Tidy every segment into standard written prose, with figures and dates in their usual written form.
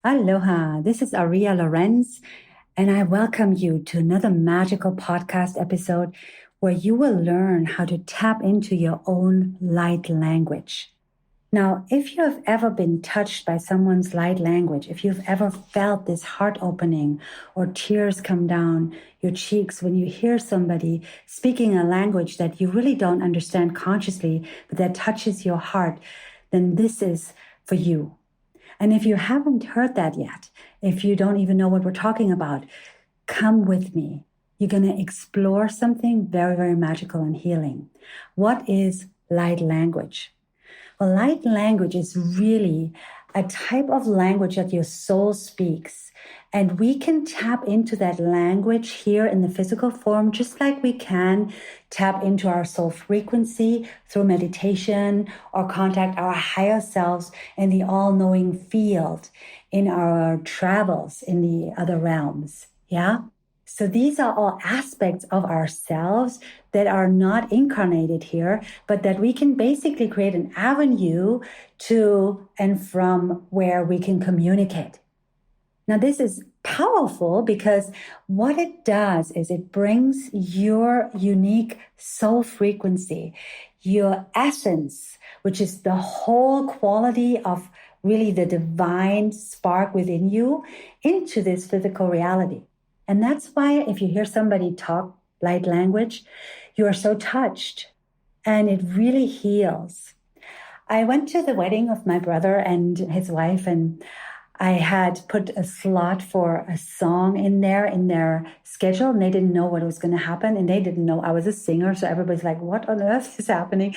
Aloha, this is Ariya Lorenz, and I welcome you to another magical podcast episode where you will learn how to tap into your own light language. Now, if you have ever been touched by someone's light language, if you've ever felt this heart opening or tears come down your cheeks when you hear somebody speaking a language that you really don't understand consciously, but that touches your heart, then this is for you. And if you haven't heard that yet, if you don't even know what we're talking about, come with me. You're going to explore something very, very magical and healing. What is light language? Well, light language is really a type of language that your soul speaks. And we can tap into that language here in the physical form, just like we can tap into our soul frequency through meditation or contact our higher selves in the all-knowing field in our travels in the other realms. Yeah. So these are all aspects of ourselves that are not incarnated here, but that we can basically create an avenue to and from where we can communicate. Now, this is powerful because what it does is it brings your unique soul frequency, your essence, which is the whole quality of really the divine spark within you, into this physical reality. And that's why if you hear somebody talk light language, you are so touched and it really heals. I went to the wedding of my brother and his wife, and I had put a slot for a song in their schedule, and they didn't know what was going to happen, and they didn't know I was a singer. So everybody's like, what on earth is happening?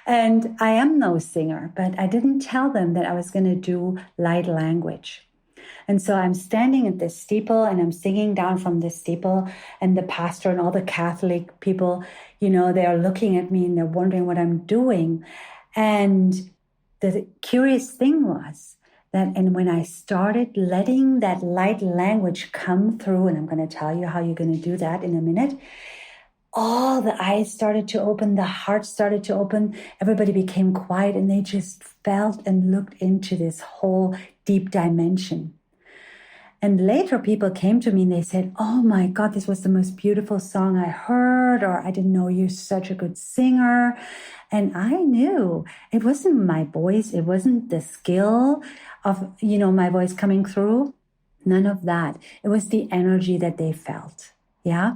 And I am no singer, but I didn't tell them that I was going to do light language. And so I'm standing at this steeple and I'm singing down from this steeple, and the pastor and all the Catholic people, they are looking at me and they're wondering what I'm doing. And the curious thing was that, and when I started letting that light language come through, and I'm going to tell you how you're going to do that in a minute, all the eyes started to open, the heart started to open, everybody became quiet, and they just felt and looked into this whole deep dimension. And later people came to me and they said, oh my God, this was the most beautiful song I heard, or I didn't know you're such a good singer. And I knew it wasn't my voice. It wasn't the skill of, my voice coming through. None of that. It was the energy that they felt. Yeah.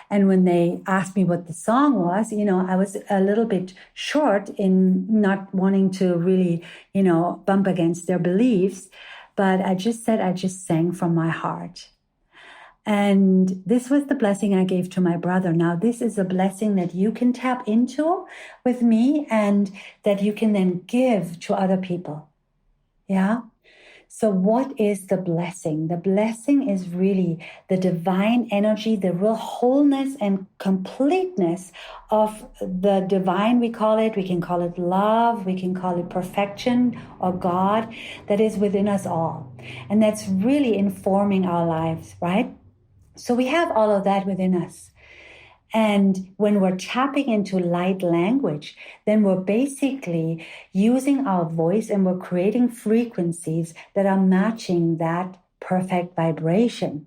And when they asked me what the song was, I was a little bit short in not wanting to really, bump against their beliefs. But I just said, I just sang from my heart. And this was the blessing I gave to my brother. Now, this is a blessing that you can tap into with me and that you can then give to other people. Yeah. So what is the blessing? The blessing is really the divine energy, the real wholeness and completeness of the divine, we call it. We can call it love. We can call it perfection or God that is within us all. And that's really informing our lives, right? So we have all of that within us. And when we're tapping into light language, then we're basically using our voice and we're creating frequencies that are matching that perfect vibration.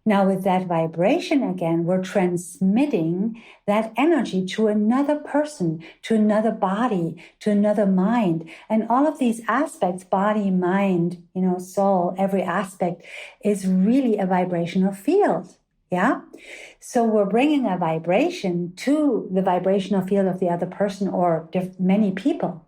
Now, with that vibration, again, we're transmitting that energy to another person, to another body, to another mind. And all of these aspects, body, mind, soul, every aspect is really a vibrational field. Yeah. So we're bringing a vibration to the vibrational field of the other person or many people.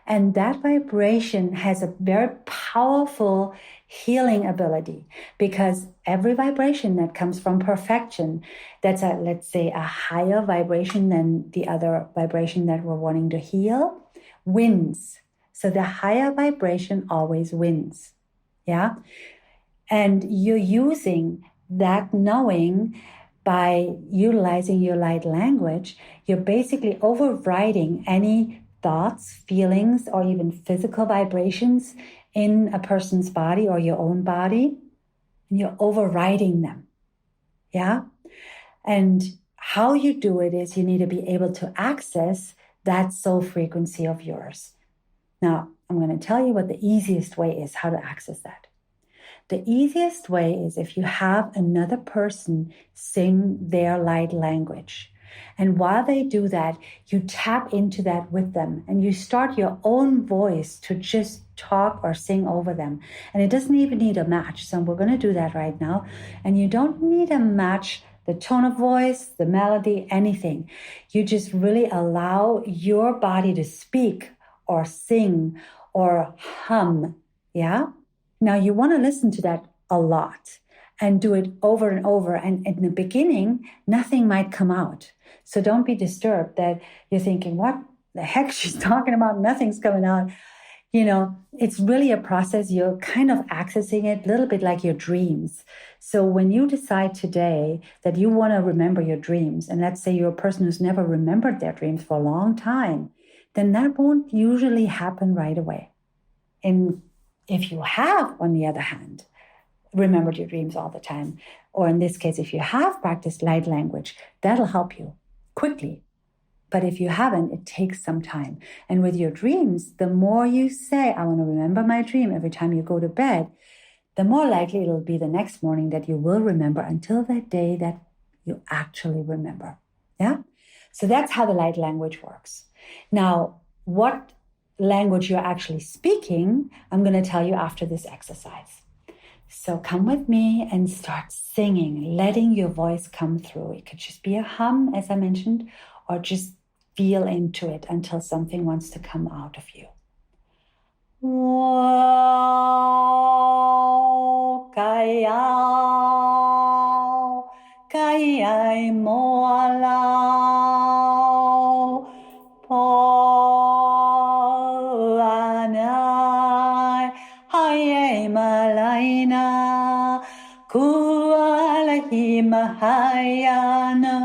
And that vibration has a very powerful healing ability because every vibration that comes from perfection, that's let's say a higher vibration than the other vibration that we're wanting to heal, wins. So the higher vibration always wins. Yeah. And you're using that knowing by utilizing your light language, you're basically overriding any thoughts, feelings, or even physical vibrations in a person's body or your own body. And you're overriding them. Yeah. And how you do it is you need to be able to access that soul frequency of yours. Now, I'm going to tell you what the easiest way is how to access that. The easiest way is if you have another person sing their light language. And while they do that, you tap into that with them and you start your own voice to just talk or sing over them. And it doesn't even need a match. So we're going to do that right now. And you don't need a match, the tone of voice, the melody, anything. You just really allow your body to speak or sing or hum. Yeah. Now you want to listen to that a lot and do it over and over. And in the beginning, nothing might come out. So don't be disturbed that you're thinking, what the heck she's talking about? Nothing's coming out. You know, it's really a process. You're kind of accessing it a little bit like your dreams. So when you decide today that you want to remember your dreams, and let's say you're a person who's never remembered their dreams for a long time, then that won't usually happen right away. And if you have, on the other hand, remembered your dreams all the time, or in this case, if you have practiced light language, that'll help you quickly. But if you haven't, it takes some time. And with your dreams, the more you say, I want to remember my dream every time you go to bed, the more likely it'll be the next morning that you will remember until that day that you actually remember. Yeah? So that's how the light language works. Now, what language you're actually speaking, I'm going to tell you after this exercise. So come with me and start singing, letting your voice come through. It could just be a hum, as I mentioned, or just feel into it until something wants to come out of you. Kaya, kaya mo alao, po anay, haye malaina, kualahi mahayano,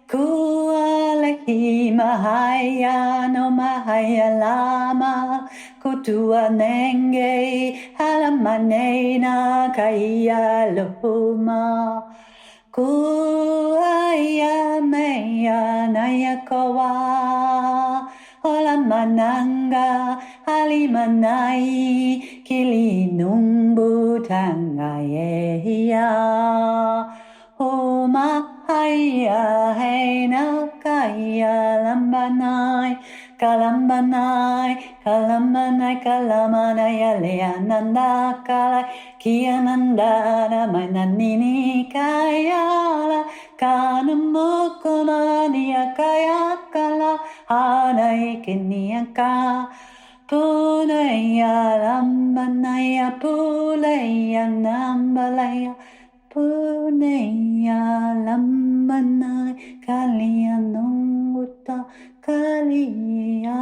kualahi mahayano mahayalama, kutua nenge halamanena kaya lohuma, kuaya meya nayakawa, halamananga halimanai kilinumbu tangayeya, homa haya hena kaya lambanai, kalambanai, kalambanai, kalamanai, aleananda kalai, kiananda namananini kayala, kanamukunania kayakala, hanai kiniaka, punaya lambanaya, pulaya nambalaya, punaya lambanai, kalianunguta, kalia,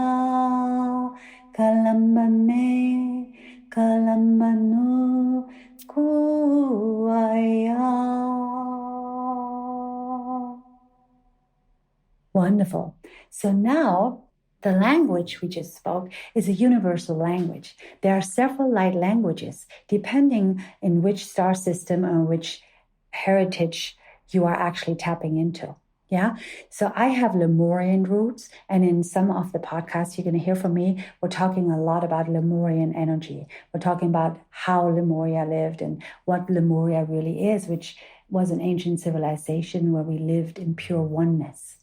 kalambane, kalambanu, kuaya. Wonderful. So now the language we just spoke is a universal language. There are several light languages, depending in which star system or which heritage you are actually tapping into. Yeah. So I have Lemurian roots, and in some of the podcasts you're going to hear from me, we're talking a lot about Lemurian energy. We're talking about how Lemuria lived and what Lemuria really is, which was an ancient civilization where we lived in pure oneness.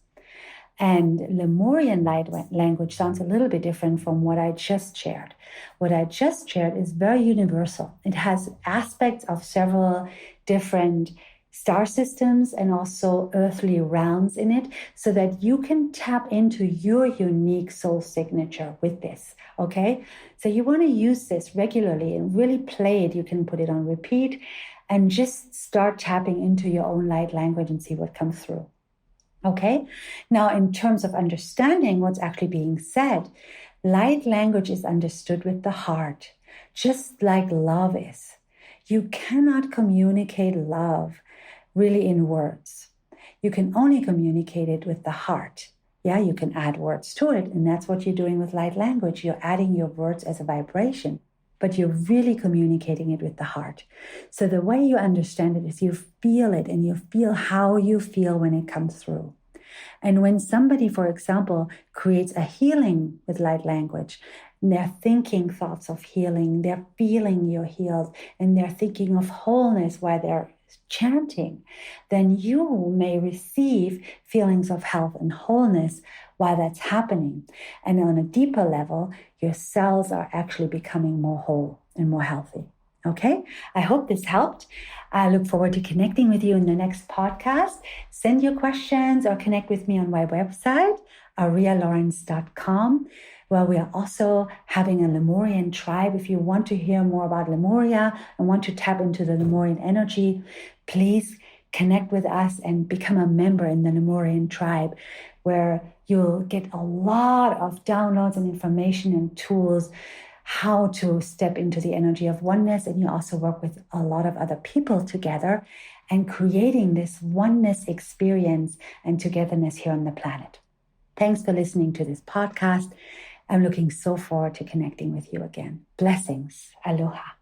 And Lemurian light language sounds a little bit different from what I just shared. What I just shared is very universal. It has aspects of several different star systems and also earthly realms in it, so that you can tap into your unique soul signature with this, okay? So you want to use this regularly and really play it. You can put it on repeat and just start tapping into your own light language and see what comes through. Okay, now in terms of understanding what's actually being said, light language is understood with the heart, just like love is. You cannot communicate love really in words. You can only communicate it with the heart. Yeah, you can add words to it, and that's what you're doing with light language. You're adding your words as a vibration, but you're really communicating it with the heart. So the way you understand it is you feel it, and you feel how you feel when it comes through. And when somebody, for example, creates a healing with light language, and they're thinking thoughts of healing, they're feeling you're healed, and they're thinking of wholeness while they're chanting, then you may receive feelings of health and wholeness while that's happening. And on a deeper level, your cells are actually becoming more whole and more healthy. Okay, I hope this helped. I look forward to connecting with you in the next podcast. Send your questions or connect with me on my website, ariyalorenz.com. Well, we are also having a Lemurian tribe. If you want to hear more about Lemuria and want to tap into the Lemurian energy, please connect with us and become a member in the Lemurian tribe, where you'll get a lot of downloads and information and tools how to step into the energy of oneness. And you also work with a lot of other people together and creating this oneness experience and togetherness here on the planet. Thanks for listening to this podcast. I'm looking so forward to connecting with you again. Blessings. Aloha.